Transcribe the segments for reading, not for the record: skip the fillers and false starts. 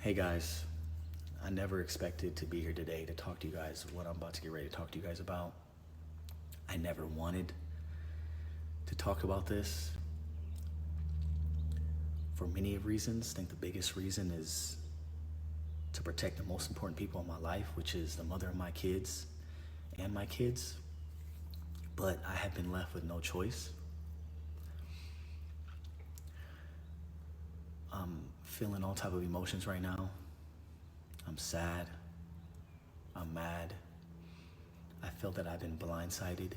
Hey guys, I never expected to be here today to talk to you guys what I'm about to get ready to talk to you guys about. I never wanted to talk about this for many reasons. I think the biggest reason is to protect the most important people in my life, which is the mother of my kids and my kids. But I have been left with no choice. I'm feeling all type of emotions right now. I'm sad. I'm mad. I feel that I've been blindsided.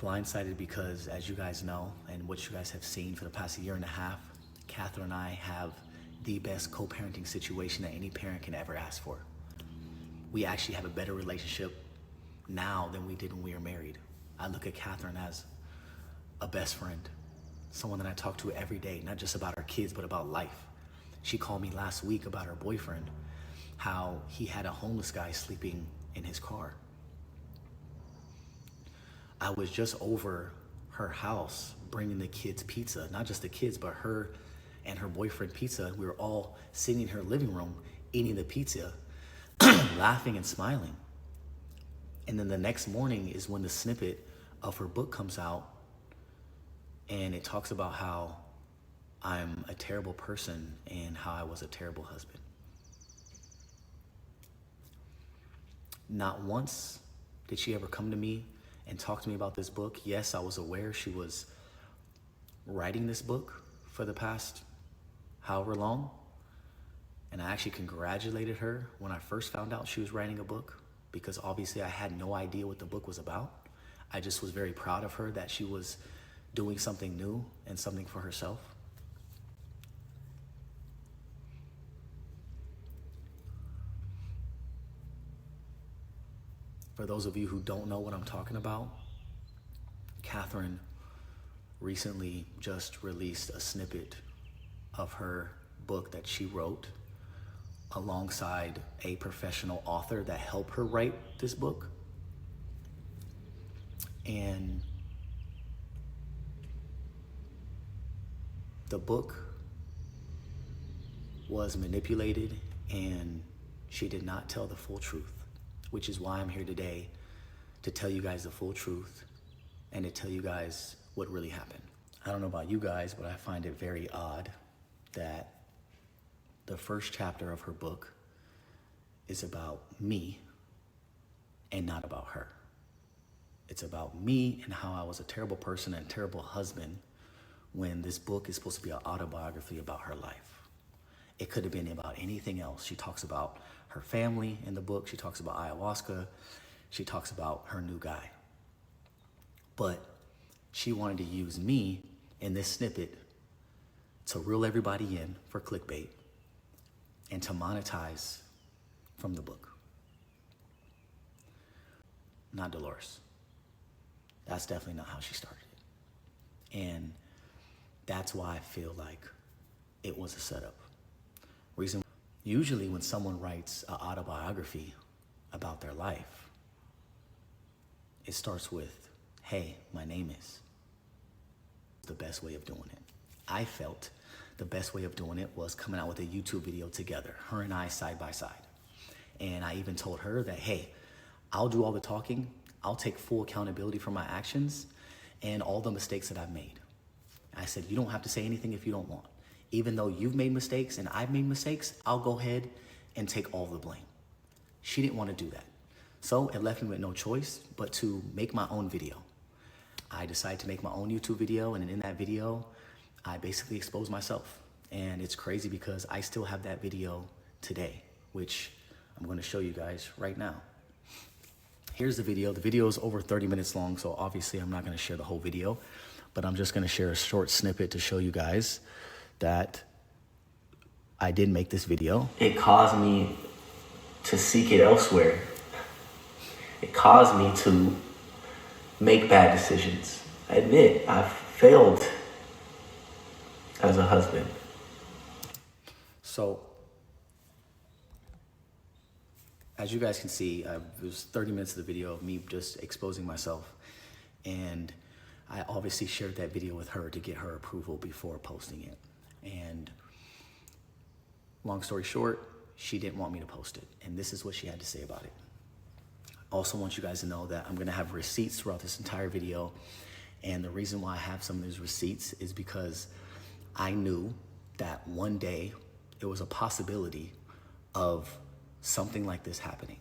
Blindsided because, as you guys know, and what you guys have seen for the past year and a half, Catherine and I have the best co-parenting situation that any parent can ever ask for. We actually have a better relationship now than we did when we were married. I look at Catherine as a best friend, someone that I talk to every day, not just about our kids, but about life. She called me last week about her boyfriend, how he had a homeless guy sleeping in his car. I was just over her house bringing the kids pizza, not just the kids, but her and her boyfriend pizza. We were all sitting in her living room eating the pizza, laughing and smiling. And then the next morning is when the snippet of her book comes out, and it talks about how I'm a terrible person and how I was a terrible husband. Not once did she ever come to me and talk to me about this book. Yes, I was aware she was writing this book for the past however long. And I actually congratulated her when I first found out she was writing a book, because obviously I had no idea what the book was about. I just was very proud of her that she was doing something new and something for herself. For those of you who don't know what I'm talking about, Catherine recently just released a snippet of her book that she wrote alongside a professional author that helped her write this book. And the book was manipulated, and she did not tell the full truth, which is why I'm here today to tell you guys the full truth and to tell you guys what really happened. I don't know about you guys, but I find it very odd that the first chapter of her book is about me and not about her. It's about me and how I was a terrible person and a terrible husband, when this book is supposed to be an autobiography about her life. It could have been about anything else. She talks about her family in the book. She talks about ayahuasca. She talks about her new guy. But she wanted to use me in this snippet to reel everybody in for clickbait and to monetize from the book. Not Dolores. That's definitely not how she started it. And that's why I feel like it was a setup. Usually when someone writes an autobiography about their life, it starts with, hey, my name is. The best way of doing it. I felt the best way of doing it was coming out with a YouTube video together, her and I side by side. And I even told her that, hey, I'll do all the talking. I'll take full accountability for my actions and all the mistakes that I've made. I said, you don't have to say anything if you don't want. Even though you've made mistakes and I've made mistakes, I'll go ahead and take all the blame. She didn't want to do that. So it left me with no choice but to make my own video. I decided to make my own YouTube video, and in that video, I basically exposed myself. And it's crazy because I still have that video today, which I'm going to show you guys right now. Here's the video. The video is over 30 minutes long, so obviously I'm not going to share the whole video, but I'm just going to share a short snippet to show you guys that I did make this video. It caused me to seek it elsewhere. It caused me to make bad decisions. I admit I failed as a husband. So, as you guys can see, it was 30 minutes of the video of me just exposing myself. And I obviously shared that video with her to get her approval before posting it. And long story short, she didn't want me to post it. And this is what she had to say about it. I also want you guys to know that I'm gonna have receipts throughout this entire video. And the reason why I have some of these receipts is because I knew that one day it was a possibility of something like this happening.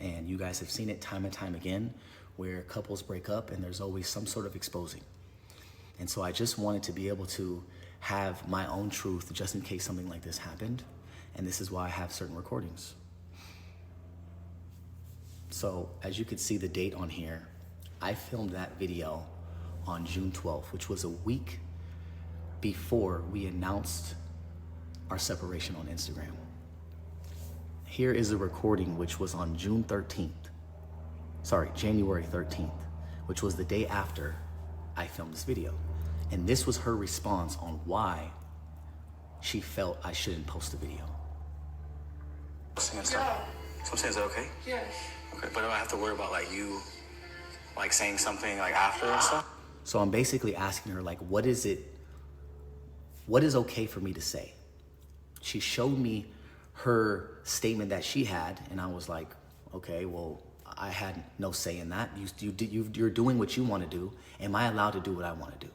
And you guys have seen it time and time again, where couples break up and there's always some sort of exposing. And so I just wanted to be able to have my own truth just in case something like this happened. And this is why I have certain recordings. So as you can see the date on here, I filmed that video on June 12th, which was a week before we announced our separation on Instagram. Here is a recording which was on January 13th, which was the day after I filmed this video. And this was her response on why she felt I shouldn't post the video. Yeah. So I'm saying, is that okay? Yes. Okay, but do I have to worry about like you like saying something like after and stuff? So I'm basically asking her, like, what is okay for me to say? She showed me her statement that she had, and I was like, okay, well, I had no say in that. You're doing what you want to do. Am I allowed to do what I want to do?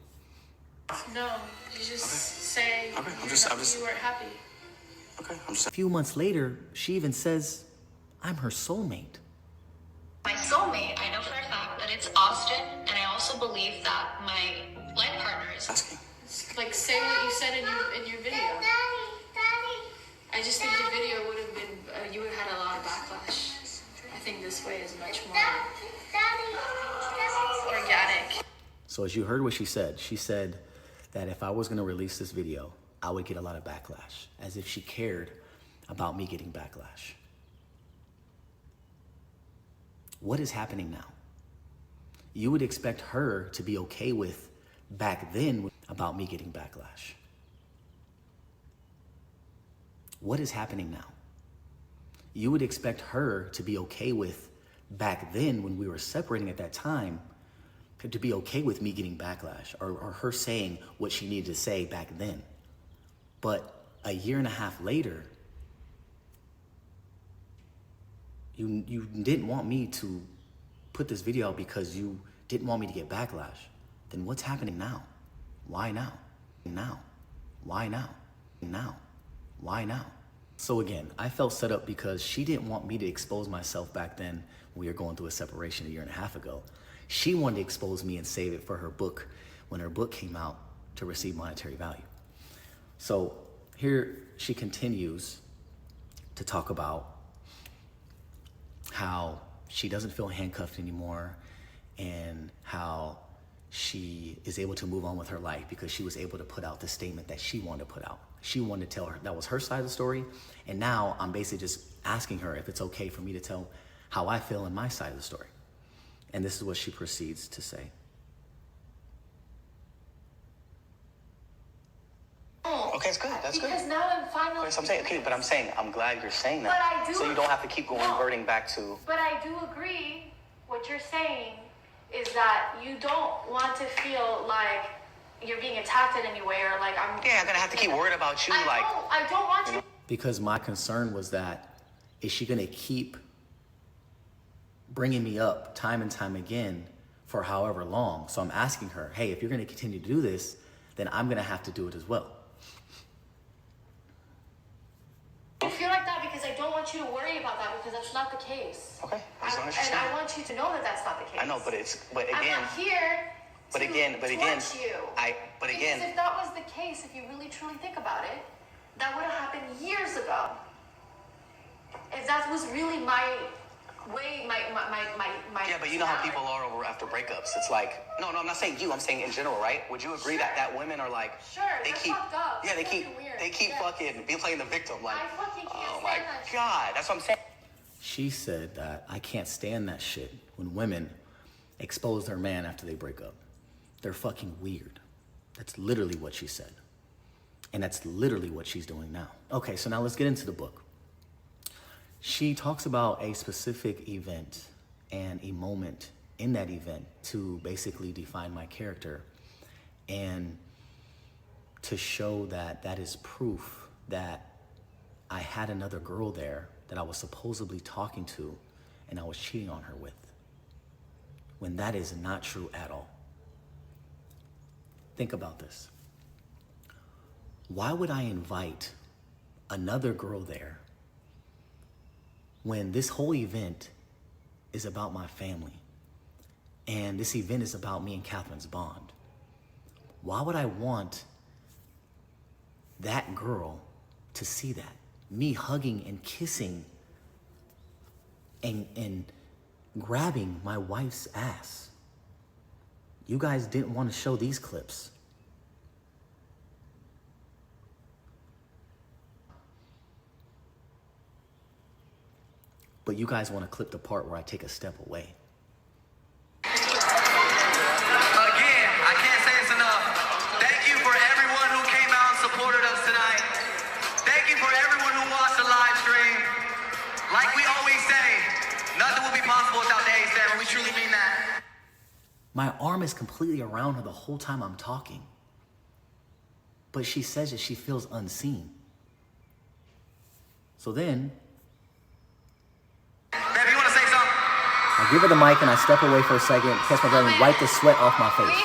No, you just say Okay, you weren't happy. Okay, I'm just A few months later, she even says, I'm her soulmate. My soulmate, I know for a fact that it's Austin, and I also believe that my life partner is. asking. Like, say what you said in your video. I just think the video would have been, you would have had a lot of backlash. I think this way is much more organic. So as you heard what she said that if I was going to release this video, I would get a lot of backlash, as if she cared about me getting backlash. What is happening now? You would expect her to be okay with back then about me getting backlash. What is happening now? You would expect her to be okay with back then when we were separating at that time, to be okay with me getting backlash or her saying what she needed to say back then. But a year and a half later, you didn't want me to put this video out because you didn't want me to get backlash. Then what's happening now? Why now? Now? Why now? Now? Why now? So again, I felt set up because she didn't want me to expose myself back then when we were going through a separation a year and a half ago. She wanted to expose me and save it for her book when her book came out to receive monetary value. So here she continues to talk about how she doesn't feel handcuffed anymore and how she is able to move on with her life because she was able to put out the statement that she wanted to put out. She wanted to tell her, that was her side of the story. And now I'm basically just asking her if it's okay for me to tell how I feel in my side of the story. And this is what she proceeds to say. Okay, it's good. That's good. Because now I'm finally. Okay, so I'm saying, I'm glad you're saying that. But I do. So you don't have to keep going, reverting back to. But I do agree. What you're saying is that you don't want to feel like you're being attacked in any way, or like I'm. Yeah, I'm gonna have to keep worried about you, I don't want you. Because my concern was that, is she gonna keep bringing me up time and time again for however long? So I'm asking her, hey, if you're gonna continue to do this, then I'm gonna have to do it as well. I feel like that because I don't want you to worry about that because that's not the case. Okay, And I want you to know that that's not the case. I know, but I'm again. not here. But to again, torch you. Because if that was the case, if you really truly think about it, that would have happened years ago. If that was really my way, my. Yeah, but you know how people are over after breakups. It's like, no, I'm not saying you. I'm saying in general, right? Would you agree that women are like, Sure, they that's keep, fucked up. yeah, they That's keep, fucking weird. they keep Yeah. fucking be playing the victim. Like, I fucking can't oh stand my that shit. god, that's what I'm saying. She said that I can't stand that shit when women expose their man after they break up. They're fucking weird. That's literally what she said. And that's literally what she's doing now. Okay, so now let's get into the book. She talks about a specific event and a moment in that event to basically define my character and to show that that is proof that I had another girl there that I was supposedly talking to and I was cheating on her with, when that is not true at all. Think about this. Why would I invite another girl there when this whole event is about my family and this event is about me and Catherine's bond? Why would I want that girl to see that? Me hugging and kissing and grabbing my wife's ass. You guys didn't want to show these clips. But you guys want to clip the part where I take a step away. Again, I can't say it's enough. Thank you for everyone who came out and supported us tonight. Thank you for everyone who watched the live stream. Like we always say, nothing will be possible without the A-Stamp, and we truly mean that. My arm is completely around her the whole time I'm talking. But she says that she feels unseen. So then, Baby, you want to say something? I give her the mic and I step away for a second, catch my breath and wipe the sweat off my face.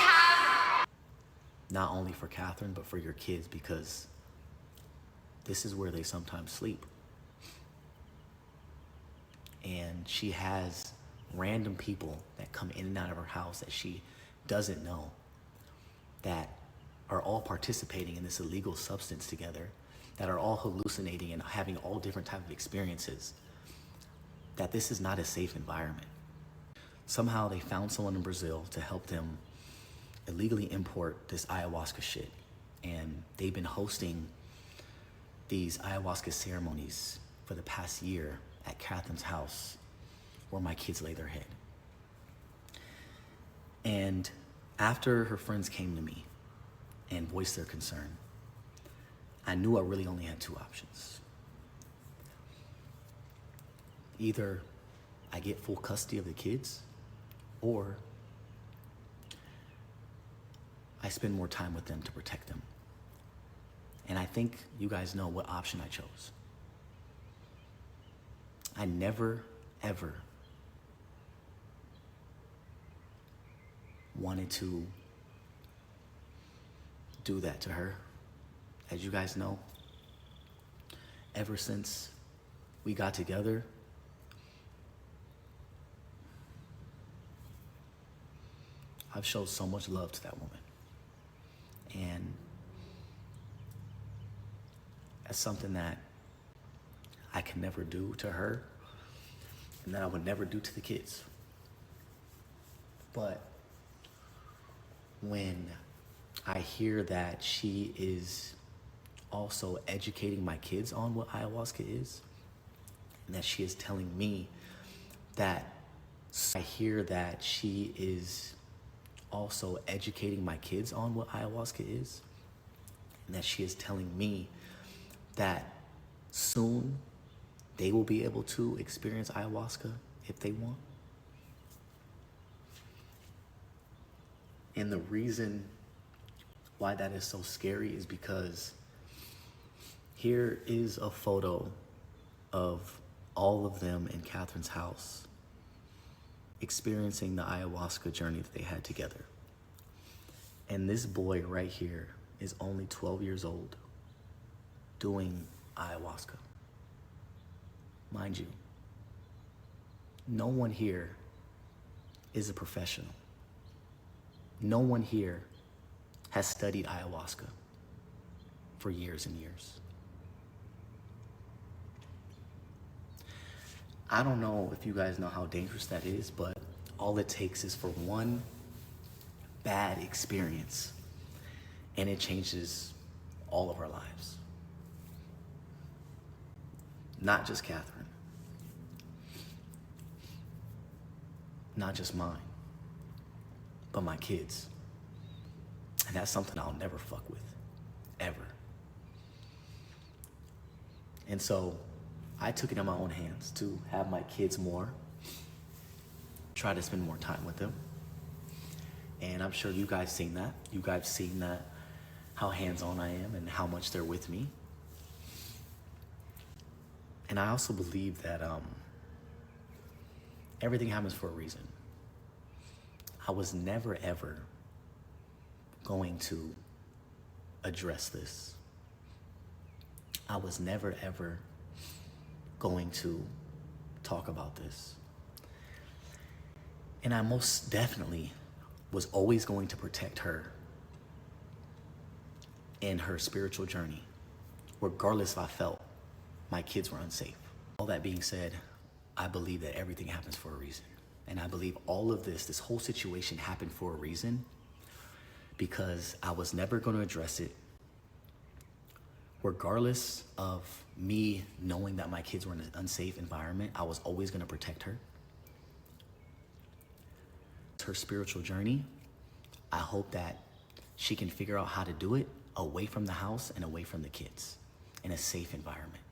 Not only for Catherine, but for your kids, because this is where they sometimes sleep. And she has random people that come in and out of her house that she doesn't know, that are all participating in this illegal substance together, that are all hallucinating and having all different types of experiences, that this is not a safe environment. Somehow they found someone in Brazil to help them illegally import this ayahuasca shit. And they've been hosting these ayahuasca ceremonies for the past year at Catherine's house, where my kids lay their head. And after her friends came to me and voiced their concern, I knew I really only had two options. Either I get full custody of the kids, or I spend more time with them to protect them. And I think you guys know what option I chose. I never, ever wanted to do that to her. As you guys know, ever since we got together, I've showed so much love to that woman. And that's something that I can never do to her, and that I would never do to the kids. But when I hear that she is also educating my kids on what ayahuasca is, and that she is telling me that, I hear that she is also educating my kids on what ayahuasca is, and that she is telling me that soon they will be able to experience ayahuasca if they want. And the reason why that is so scary is because here is a photo of all of them in Catherine's house experiencing the ayahuasca journey that they had together. And this boy right here is only 12 years old doing ayahuasca. Mind you, no one here is a professional. No one here has studied ayahuasca for years and years. I don't know if you guys know how dangerous that is, but all it takes is for one bad experience and it changes all of our lives. Not just Catherine. Not just mine, but my kids. And that's something I'll never fuck with, ever. And so I took it in my own hands to have my kids more, try to spend more time with them. And I'm sure you guys seen that. You guys seen that, how hands-on I am and how much they're with me. And I also believe that everything happens for a reason. I was never, ever going to address this. I was never, ever going to talk about this. And I most definitely was always going to protect her in her spiritual journey, regardless if I felt my kids were unsafe. All that being said, I believe that everything happens for a reason. And I believe all of this whole situation happened for a reason, because I was never going to address it, regardless of me knowing that my kids were in an unsafe environment. I was always going to protect her. It's her spiritual journey. I hope that she can figure out how to do it away from the house and away from the kids in a safe environment.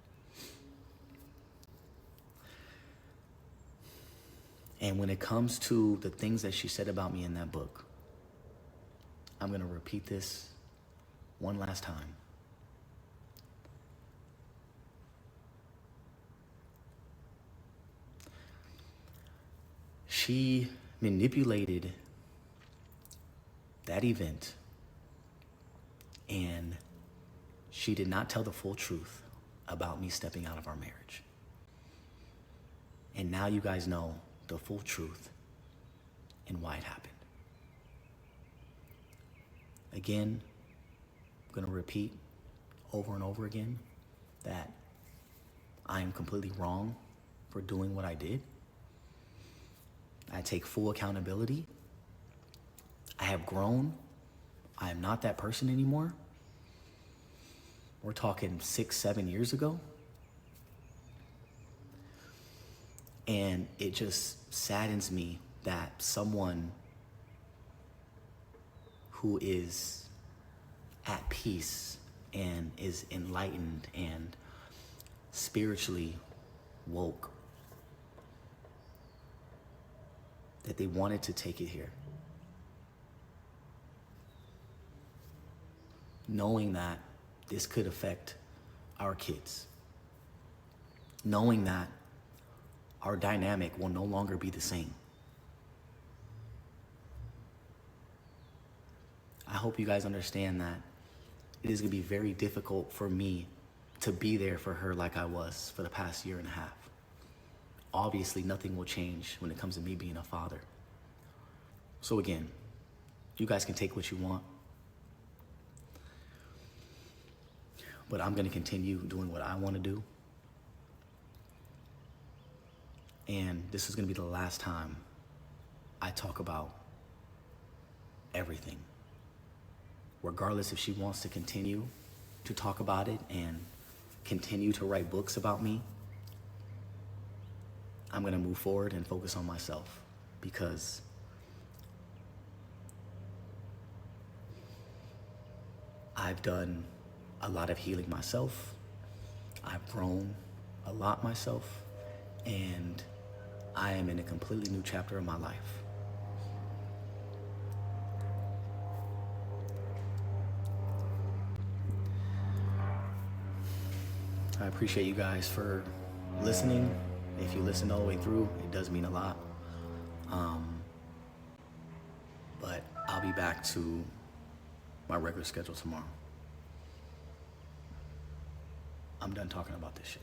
And when it comes to the things that she said about me in that book, I'm going to repeat this one last time. She manipulated that event, and she did not tell the full truth about me stepping out of our marriage. And now you guys know the full truth and why it happened. Again, I'm going to repeat over and over again that I am completely wrong for doing what I did. I take full accountability. I have grown. I am not that person anymore. We're talking 6-7 years ago. And it just saddens me that someone who is at peace and is enlightened and spiritually woke, that they wanted to take it here, knowing that this could affect our kids, knowing that our dynamic will no longer be the same. I hope you guys understand that it is going to be very difficult for me to be there for her like I was for the past 1.5 years. Obviously, nothing will change when it comes to me being a father. So again, you guys can take what you want, but I'm going to continue doing what I want to do. And this is going to be the last time I talk about everything. Regardless if she wants to continue to talk about it and continue to write books about me, I'm going to move forward and focus on myself, because I've done a lot of healing myself. I've grown a lot myself, and I am in a completely new chapter of my life. I appreciate you guys for listening. If you listened all the way through, it does mean a lot. But I'll be back to my regular schedule tomorrow. I'm done talking about this shit.